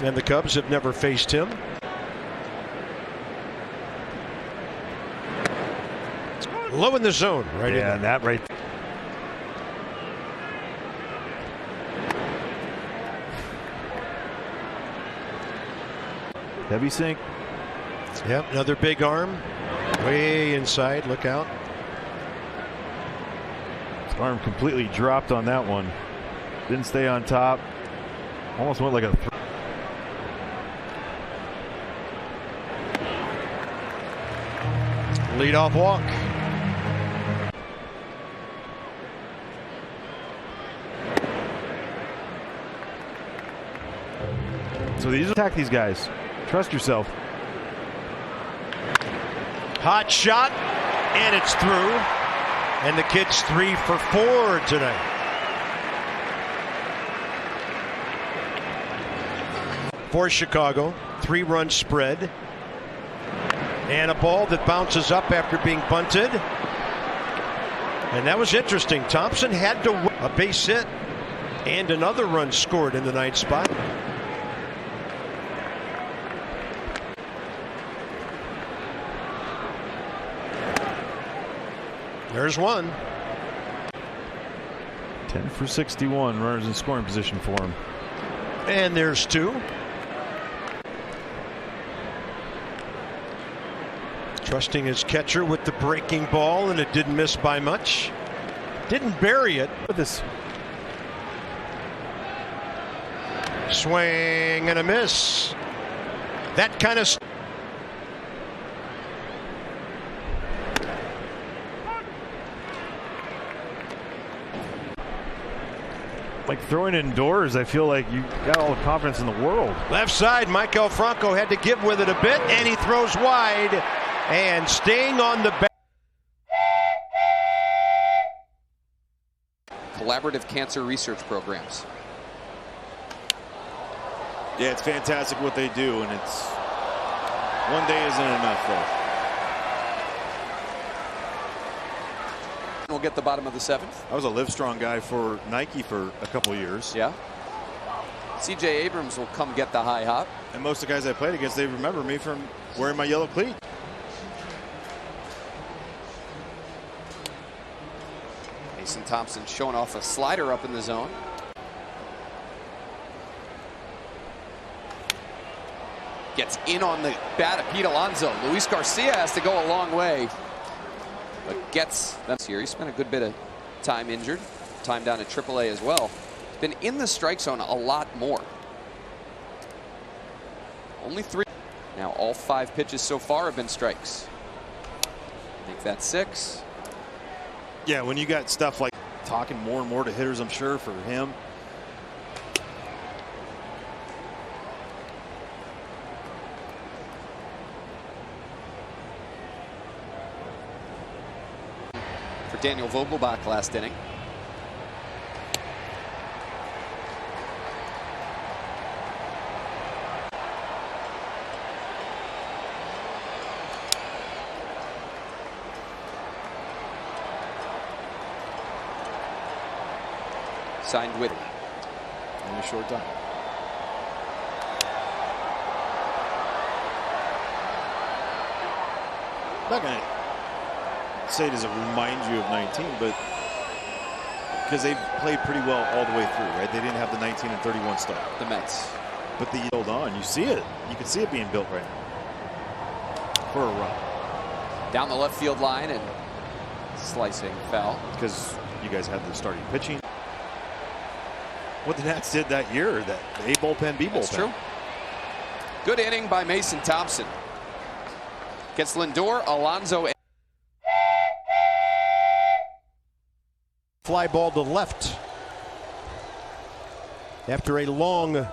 And the Cubs have never faced him. Low in the zone, right? Yeah, and that right. Heavy sink. Yep, another big arm. Way inside, look out. His arm completely dropped on that one. Didn't stay on top. Almost went like a leadoff walk. So these attack these guys. Trust yourself. Hot shot, and it's through. And the kid's 3 for 4 tonight. For Chicago, 3-run spread. And a ball that bounces up after being bunted. And that was interesting. Thompson had to win a base hit and another run scored in the ninth spot. There's one. 10 for 61, runners in scoring position for him. And there's 2. Trusting his catcher with the breaking ball, and it didn't miss by much. Didn't bury it. With this swing and a miss. That kind of. Like throwing indoors, I feel like you got all the confidence in the world. Left side, Michael Franco had to give with it a bit, and he throws wide. And staying on the back. Collaborative cancer research programs. Yeah, it's fantastic what they do, and it's one day isn't enough though. We'll get the bottom of the 7th. I was a Livestrong guy for Nike for a couple years. Yeah. C.J. Abrams will come get the high hop. And most of the guys I played against, they remember me from wearing my yellow cleat. Mason Thompson showing off a slider up in the zone. Gets in on the bat of Pete Alonso. Luis Garcia has to go a long way, but gets them here. He spent a good bit of time injured, time down at AAA as well. Been in the strike zone a lot more. Only 3. Now all 5 pitches so far have been strikes. I think that's 6. Yeah, when you got stuff like talking more and more to hitters, I'm sure for him. For Daniel Vogelbach last inning. Signed with in a short time. I'm not going to say does it remind you of 19, but because they played pretty well all the way through, right? They didn't have the 19 and 31 start. The Mets. But the hold on, you see it. You can see it being built right now for a run. Down the left field line and slicing foul. Because you guys had the starting pitching. What the Nats did that year, that A bullpen, B bullpen. That's true. Good inning by Mason Thompson. Gets Lindor, Alonso. Fly ball to left. After a long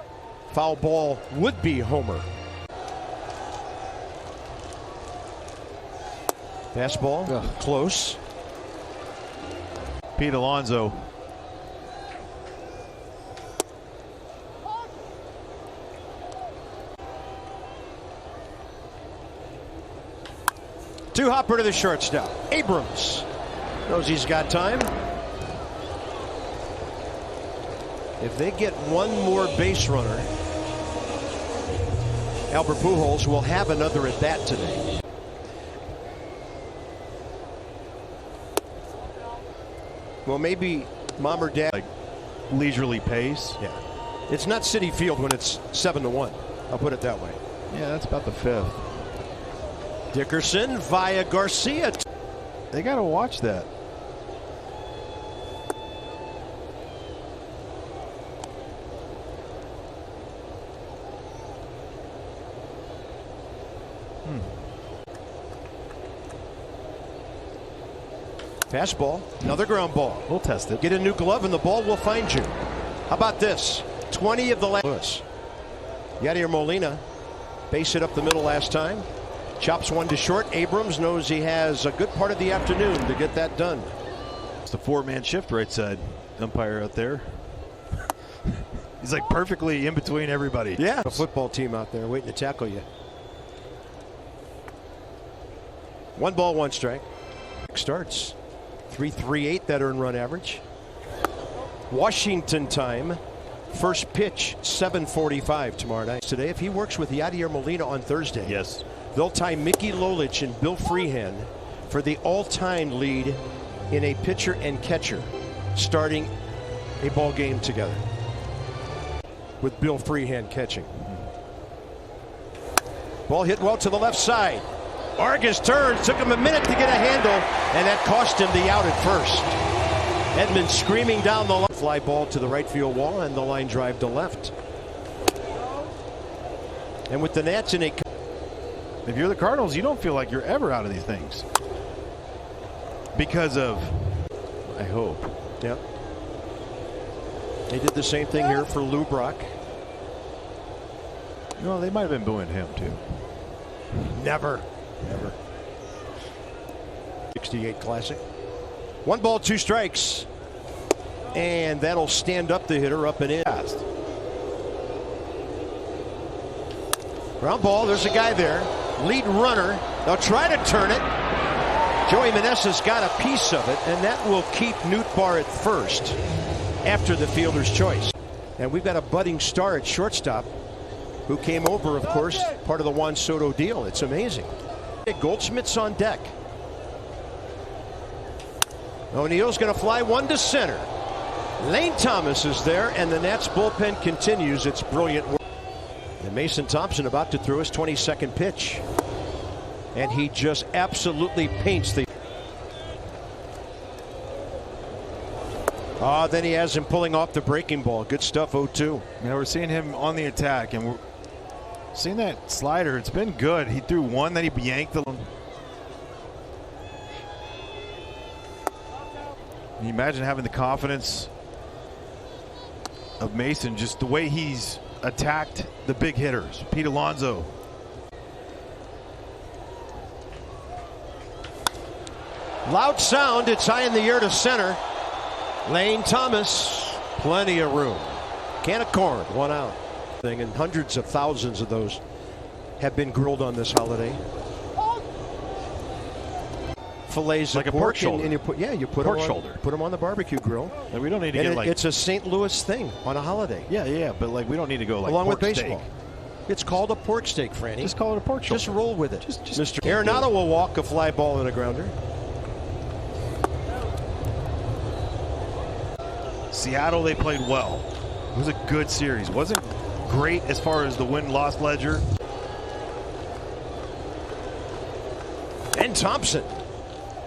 foul ball would be homer. Fastball, close. Pete Alonso. Two hopper to the shortstop. Abrams knows he's got time. If they get one more base runner, Albert Pujols will have another at bat today. Well, maybe mom or dad. Like leisurely pace. Yeah. It's not Citi Field when it's 7-1. I'll put it that way. Yeah, that's about the fifth. Dickerson via Garcia. They got to watch that. Fastball, another ground ball. We'll test it. Get a new glove and the ball will find you. How about this? 20 of the last. Yadier Molina, base hit up the middle last time. Chops one to short. Abrams knows he has a good part of the afternoon to get that done. It's the four-man shift right side umpire out there. He's like perfectly in between everybody. Yeah. A football team out there waiting to tackle you. 1 ball, 1 strike. Starts. 3.38 that earned run average. Washington time. First pitch 7:45 tomorrow night. Today, if he works with Yadier Molina on Thursday, yes, they'll tie Mickey Lolich and Bill Freehan for the all-time lead in a pitcher and catcher starting a ball game together, with Bill Freehan catching. Ball hit well to the left side. Vargas turns, took him a minute to get a handle, and that cost him the out at first. Edmonds screaming down the line. Fly ball to the right field wall and the line drive to left. And with the Nats in a... If you're the Cardinals, you don't feel like you're ever out of these things. Because of, I hope. Yep. They did the same thing here for Lou Brock. No, they might have been booing him too. Never. 68 classic. 1 ball, 2 strikes. And that'll stand up the hitter up and in. Ground ball, there's a guy there. Lead runner. They'll try to turn it. Joey Meneses got a piece of it, and that will keep Newt Barr at first after the fielder's choice. And we've got a budding star at shortstop who came over, of course, part of the Juan Soto deal. It's amazing. Goldschmidt's on deck. O'Neill's going to fly one to center. Lane Thomas is there, and the Nats bullpen continues its brilliant work. And Mason Thompson about to throw his 22nd pitch. And he just absolutely paints the... Then he has him pulling off the breaking ball. Good stuff, 0-2. Yeah, we're seeing him on the attack, and we're seeing that slider. It's been good. He threw one, then he yanked the... Can you imagine having the confidence of Mason, just the way he's attacked the big hitters? Pete Alonso. Loud sound. It's high in the air to center. Lane Thomas, plenty of room. Can of corn, 1 out. And hundreds of thousands of those have been grilled on this holiday. Fillets like of a pork shoulder. And you put, you put pork them on, shoulder. Put them on the barbecue grill. Like we don't need to and get like... It's a St. Louis thing on a holiday. Yeah, but like we don't need to go like along pork with baseball. Steak. It's called a pork steak, Franny. Just call it a pork shoulder. Just roll with it. Just Mr. Arenado will walk a fly ball and a grounder. Seattle, they played well. It was a good series. Wasn't great as far as the win-loss ledger. And Thompson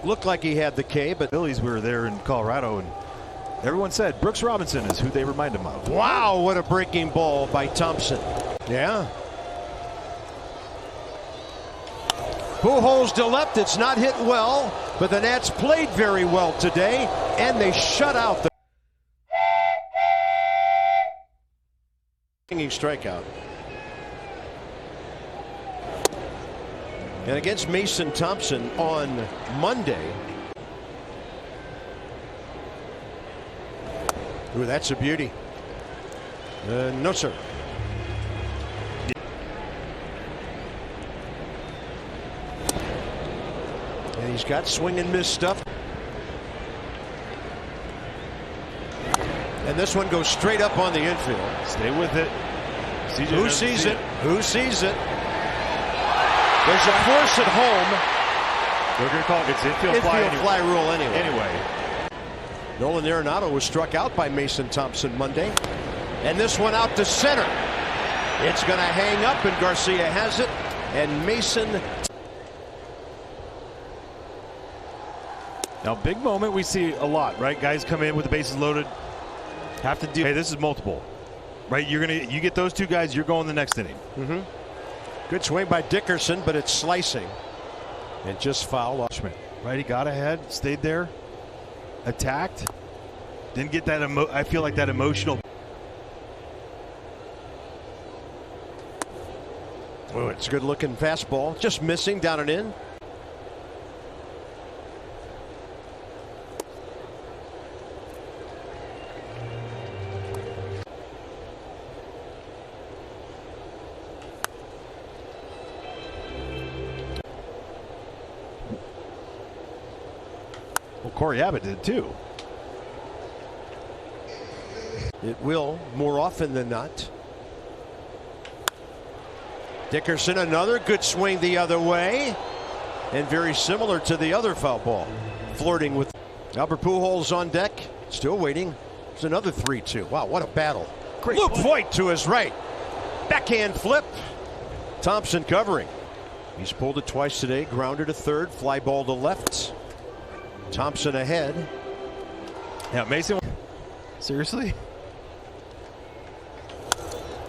looked like he had the K, but Phillies were there in Colorado, and everyone said Brooks Robinson is who they remind him of. Wow, what a breaking ball by Thompson. Yeah. Pujols to left. It's not hit well, but the Nats played very well today, and they shut out the strikeout. And against Mason Thompson on Monday. Ooh, that's a beauty. No, sir. And he's got swing and miss stuff. And this one goes straight up on the infield. Stay with it. Who sees it? Who sees it? There's a force at home. They're going to call it. It's infield Fly rule anyway. Anyway. Nolan Arenado was struck out by Mason Thompson Monday. And this one out to center. It's going to hang up, and Garcia has it. And Mason. Now, big moment we see a lot, right? Guys come in with the bases loaded. Have to do. Hey, this is multiple, right? You get those two guys. You're going the next inning. Good swing by Dickerson, but it's slicing. And just foul off. Right, he got ahead, stayed there, attacked, didn't get that. I feel like that emotional. Oh, it's a good-looking fastball, just missing down and in. Well, Corey Abbott did too. It will more often than not. Dickerson, another good swing the other way, and very similar to the other foul ball. Flirting with Albert Pujols on deck, still waiting. There's another 3-2. Wow, what a battle. Great Luke Voit to his right. Backhand flip. Thompson covering. He's pulled it twice today. Grounded to third. Fly ball to left. Thompson ahead. Yeah, Mason. Seriously?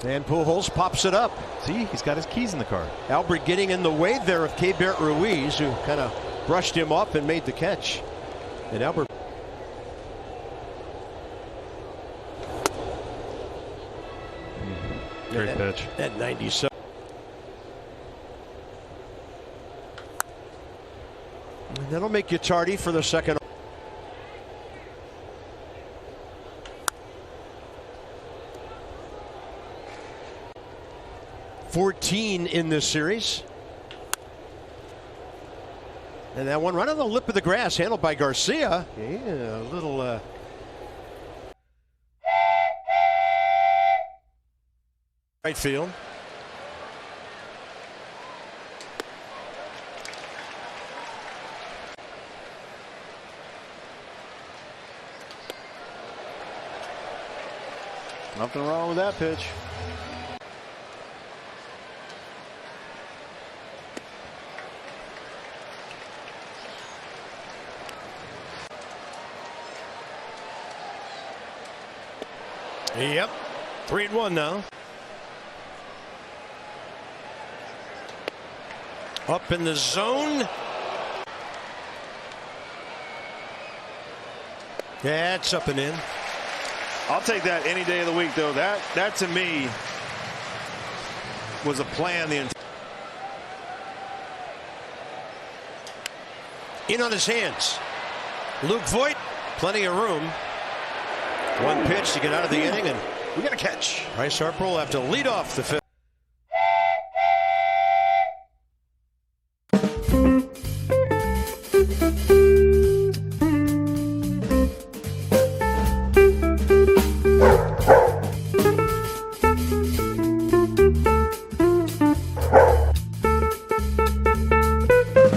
And Pujols pops it up. See, he's got his keys in the car. Albert getting in the way there of Keibert Ruiz, who kind of brushed him up and made the catch. And Albert. Great pitch. At 97. And that'll make you tardy for the second. 14 in this series. And that one right on the lip of the grass, handled by Garcia. Yeah, a little right field. Nothing wrong with that pitch. Yep. 3-1 now. Up in the zone. Yeah, it's up and in. I'll take that any day of the week, though. That to me was a plan. In on his hands. Luke Voit, plenty of room. One pitch to get out of the inning, and we got a catch. Bryce Harper will have to lead off the fifth.